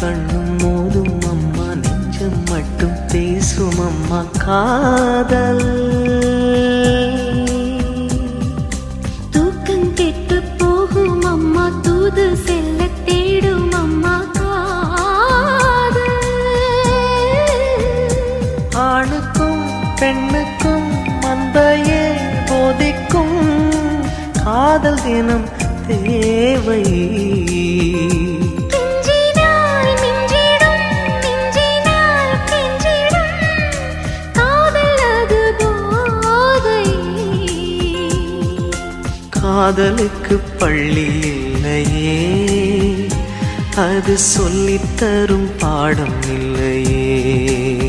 கண்ணும் மோதும் அம்மா, நெஞ்சம் மட்டும் பேசும் அம்மா காதல். தூக்கம் கெட்டு போகும் அம்மா, தூது செல்ல தேடும் அம்மா காதல். ஆணுக்கும் பெண்ணுக்கும் மந்தையே போதிக்கும் காதல் தினம் தேவை. காதலுக்கு பள்ளி இல்லையே, அது சொல்லித்தரும் பாடம் இல்லையே.